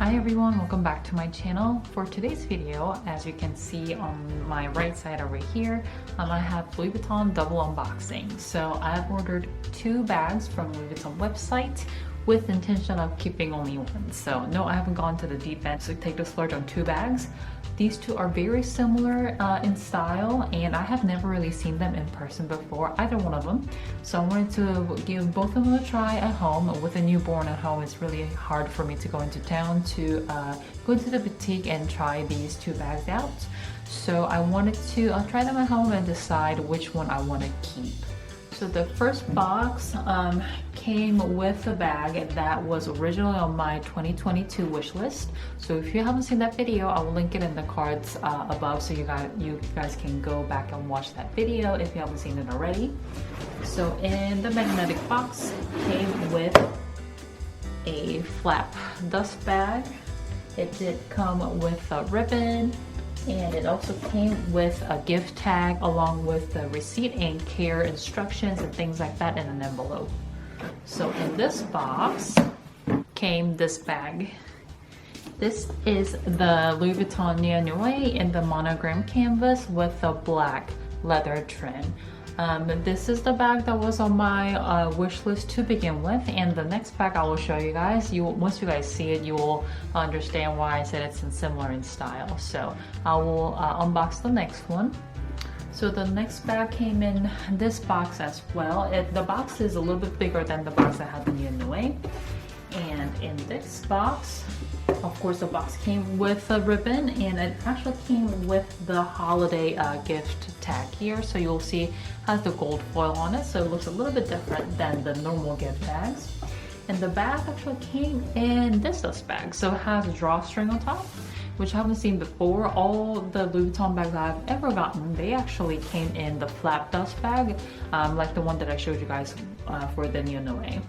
Hi everyone, welcome back to my channel. For today's video, as you can see on my right side over here, I have Louis Vuitton double unboxing. So I've ordered 2 bags from Louis Vuitton website with intention of keeping only one. So no, I haven't gone to the deep end to take the splurge on 2 bags. These 2 are very similar in style, and I have never really seen them in person before, either one of them. So I wanted to give both of them a try at home. With a newborn at home, it's really hard for me to go into town to go to the boutique and try these 2 bags out. So I wanted to try them at home and decide which one I want to keep. So the first box came with a bag that was originally on my 2022 wish list. So if you haven't seen that video, I will link it in the cards above, so you guys can go back and watch that video if you haven't seen it already. So in the magnetic box came with a flap dust bag. It did come with a ribbon, and it also came with a gift tag along with the receipt and care instructions and things like that in an envelope. So in this box came this bag. This is the Louis Vuitton Neonoe in the monogram canvas with a black leather trim. This is the bag that was on my wish list to begin with, and the next bag I will show you guys. Once you guys see it, you will understand why I said it's similar in style. So I will unbox the next one. So the next bag came in this box as well. The box is a little bit bigger than the box that had the Neonoe. And in this box, of course, the box came with a ribbon, and it actually came with the holiday gift tag here. So you'll see it has the gold foil on it, so it looks a little bit different than the normal gift tags. And the bag actually came in this dust bag, so it has a drawstring on top, which I haven't seen before. All the Louis Vuitton bags I've ever gotten, they actually came in the flap dust bag, like the one that I showed you guys for the Neonoe.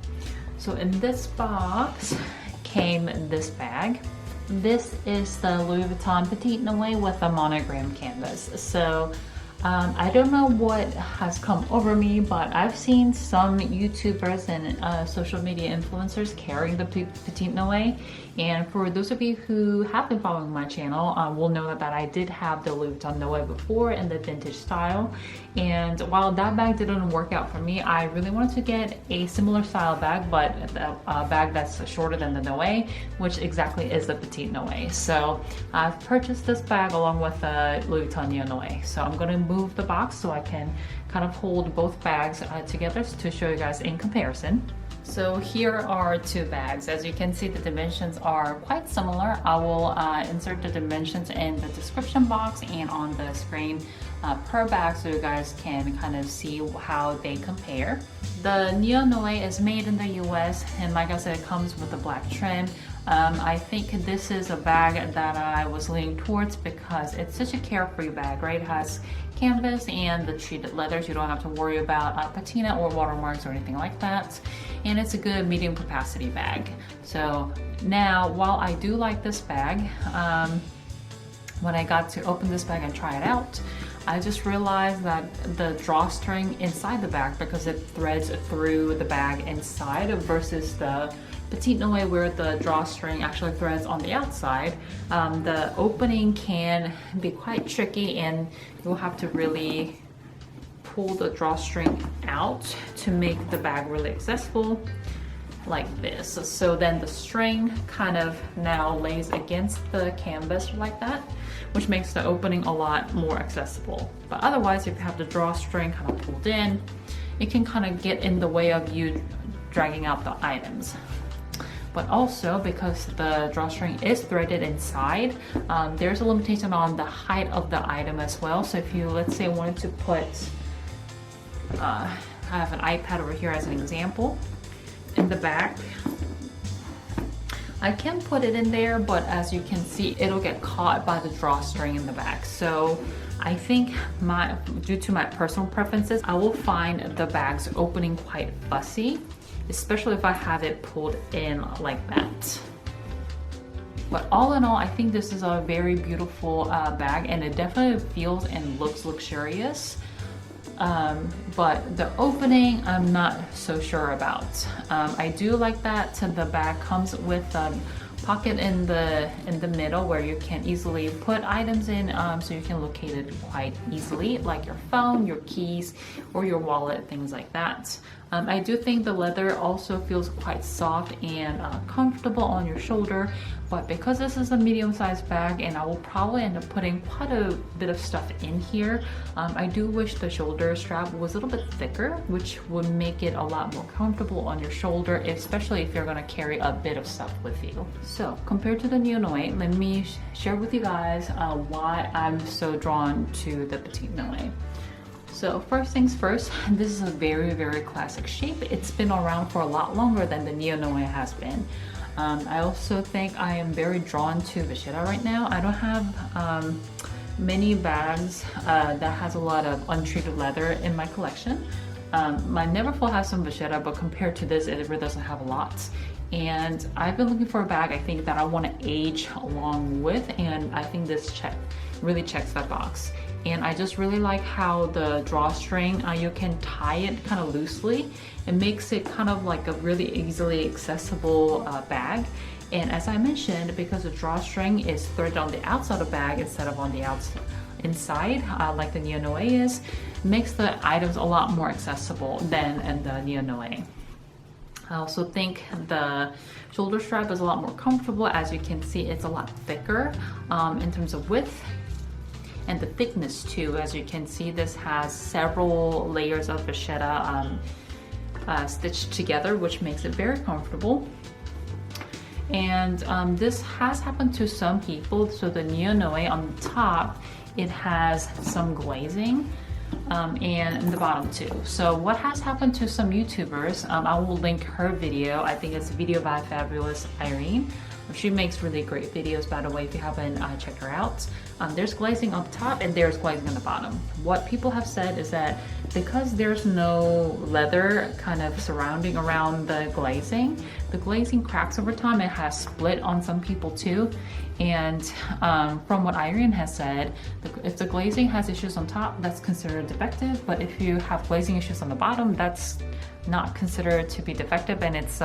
So in this box came this bag. This is the Louis Vuitton Petit Noe with a monogram canvas. So I don't know what has come over me, but I've seen some YouTubers and social media influencers carrying the Petit Noe. And for those of you who have been following my channel, will know that I did have the Louis Vuitton Noe before in the vintage style. And while that bag didn't work out for me, I really wanted to get a similar style bag, but a bag that's shorter than the Noe, which exactly is the Petit Noe. So I've purchased this bag along with the Louis Vuitton Neonoe. So I'm going to move the box so I can kind of hold both bags together to show you guys in comparison. So here are 2 bags. As you can see, the dimensions are quite similar. I will insert the dimensions in the description box and on the screen per bag, so you guys can kind of see how they compare. The Neonoe is made in the US, and like I said, it comes with a black trim. I think this is a bag that I was leaning towards because it's such a carefree bag, right? It has canvas and the treated leathers. You don't have to worry about patina or watermarks or anything like that. And it's a good medium capacity bag. So now, while I do like this bag, when I got to open this bag and try it out, I just realized that the drawstring inside the bag, because it threads through the bag inside versus the Petit Noe where the drawstring actually threads on the outside, the opening can be quite tricky, and you'll have to really pull the drawstring out to make the bag really accessible like this. So then the string kind of now lays against the canvas like that, which makes the opening a lot more accessible. But otherwise, if you have the drawstring kind of pulled in, it can kind of get in the way of you dragging out the items. But also, because the drawstring is threaded inside, there's a limitation on the height of the item as well. So if you, let's say, wanted to put, I have an iPad over here as an example, in the back, I can put it in there, but as you can see, it'll get caught by the drawstring in the back. So I think due to my personal preferences, I will find the bag's opening quite fussy, especially if I have it pulled in like that. But all in all, I think this is a very beautiful bag, and it definitely feels and looks luxurious. But the opening, I'm not so sure about. I do like that the bag comes with pocket in the middle where you can easily put items in, so you can locate it quite easily, like your phone, your keys, or your wallet, things like that. I do think the leather also feels quite soft and comfortable on your shoulder, but because this is a medium-sized bag and I will probably end up putting quite a bit of stuff in here, I do wish the shoulder strap was a little bit thicker, which would make it a lot more comfortable on your shoulder, especially if you're going to carry a bit of stuff with you. So compared to the Neonoe, let me share with you guys why I'm so drawn to the Petit Noe. So first things first, this is a very, very classic shape. It's been around for a lot longer than the Neonoe has been. I also think I am very drawn to Vachetta right now. I don't have many bags that has a lot of untreated leather in my collection. My Neverfull has some Vachetta, but compared to this, it really doesn't have a lot. And I've been looking for a bag I think that I want to age along with, and I think this really checks that box. And I just really like how the drawstring, you can tie it kind of loosely. It makes it kind of like a really easily accessible bag. And as I mentioned, because the drawstring is threaded on the outside of the bag instead of on the inside, like the Neonoe is, makes the items a lot more accessible than in the Neonoe. I also think the shoulder strap is a lot more comfortable. As you can see, it's a lot thicker in terms of width. And the thickness too. As you can see, this has several layers of Vachetta stitched together, which makes it very comfortable. And this has happened to some people. So the Neonoe on the top, it has some glazing, and in the bottom too. So what has happened to some YouTubers, I will link her video. I think it's a video by fabulous Irene. She makes really great videos, by the way, if you haven't checked her out. There's glazing on the top and there's glazing on the bottom. What people have said is that because there's no leather kind of surrounding around the glazing cracks over time. It has split on some people too. And from what Irene has said, if the glazing has issues on top, that's considered defective. But if you have glazing issues on the bottom, that's not considered to be defective, and it's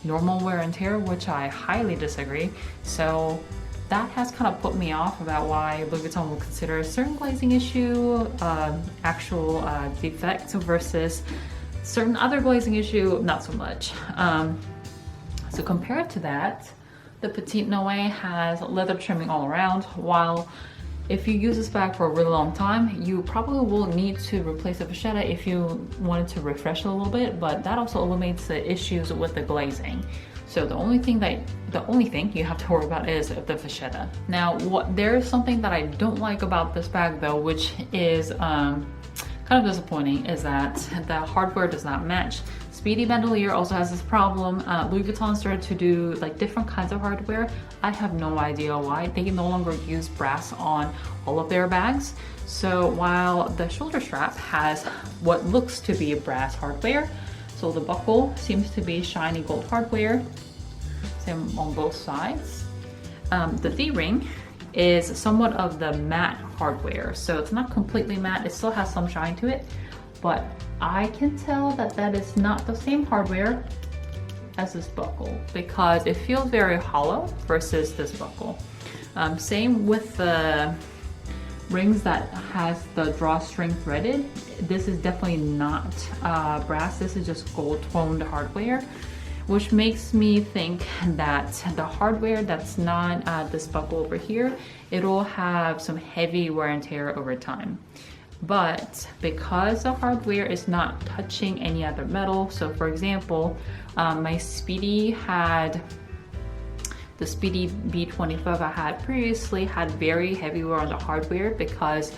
normal wear and tear, which I highly disagree. So that has kind of put me off about why Louis Vuitton will consider a certain glazing issue actual defect versus certain other glazing issue not so much. So compared to that, the Petit Noe has leather trimming all around. While if you use this bag for a really long time, you probably will need to replace the Vachetta if you wanted to refresh it a little bit, but that also eliminates the issues with the glazing. So the only thing you have to worry about is the Vachetta. Now, there's something that I don't like about this bag though, which is kind of disappointing, is that the hardware does not match. Speedy Bandolier also has this problem. Louis Vuitton started to do like different kinds of hardware. I have no idea why. They no longer use brass on all of their bags. So while the shoulder strap has what looks to be brass hardware, so the buckle seems to be shiny gold hardware, same on both sides. The D-ring is somewhat of the matte hardware. So it's not completely matte, it still has some shine to it, but I can tell that that is not the same hardware as this buckle because it feels very hollow versus this buckle. Same with the rings that has the drawstring threaded. This is definitely not brass, this is just gold toned hardware, which makes me think that the hardware that's not this buckle over here, it'll have some heavy wear and tear over time. But because the hardware is not touching any other metal, so for example, my Speedy had, the Speedy B25 I had previously had very heavy wear on the hardware because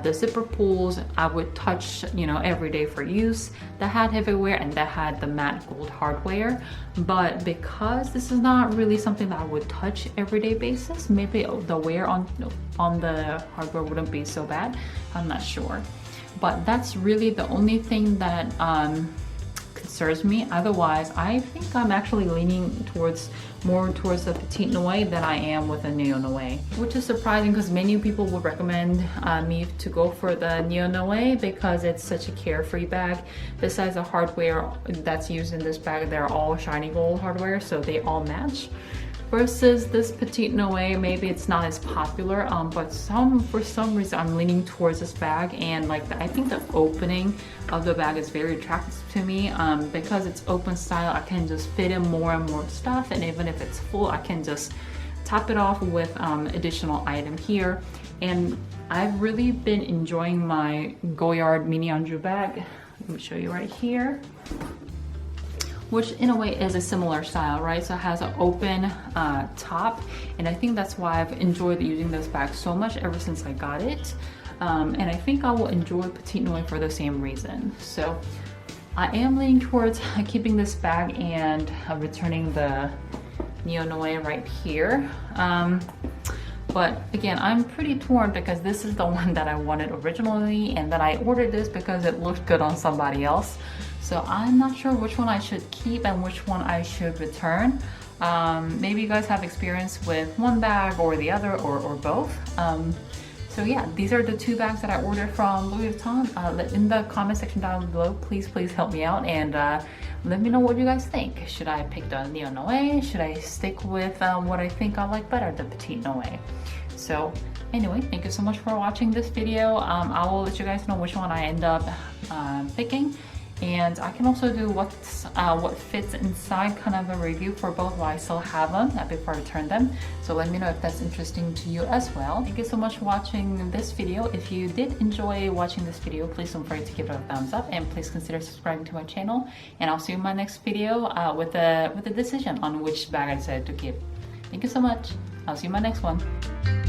the zipper pulls I would touch, you know, every day for use. That had heavy wear and that had the matte gold hardware. But because this is not really something that I would touch everyday basis, maybe the wear on the hardware wouldn't be so bad. I'm not sure. But that's really the only thing that concerns me. Otherwise, I think I'm actually leaning more towards the Petit Noe than I am with the Neonoe, which is surprising because many people would recommend me to go for the Neonoe because it's such a carefree bag. Besides the hardware that's used in this bag, they're all shiny gold hardware, so they all match. versus this Petit Noe. Maybe it's not as popular, but for some reason I'm leaning towards this bag, and like I think the opening of the bag is very attractive to me, because it's open style. I can just fit in more and more stuff, and even if it's full, I can just top it off with additional item here. And I've really been enjoying my Goyard mini Anjou bag. Let me show you right here, which in a way is a similar style, right? So it has an open top, and I think that's why I've enjoyed using this bag so much ever since I got it. And I think I will enjoy Petit Noe for the same reason. So I am leaning towards keeping this bag and returning the Neonoe right here. But again, I'm pretty torn because this is the one that I wanted originally, and then I ordered this because it looked good on somebody else. So I'm not sure which one I should keep and which one I should return. Maybe you guys have experience with one bag or the other, or both. So yeah, these are the two bags that I ordered from Louis Vuitton. In the comment section down below, please help me out and let me know what you guys think. Should I pick the Neonoe? Should I stick with what I think I like better, the Petit Noe? So anyway, thank you so much for watching this video. I will let you guys know which one I end up picking. And I can also do what fits inside kind of a review for both while I still have them before I return them. So let me know if that's interesting to you as well. Thank you so much for watching this video. If you did enjoy watching this video, please don't forget to give it a thumbs up, and please consider subscribing to my channel. And I'll see you in my next video with a decision on which bag I decided to keep. Thank you so much. I'll see you in my next one.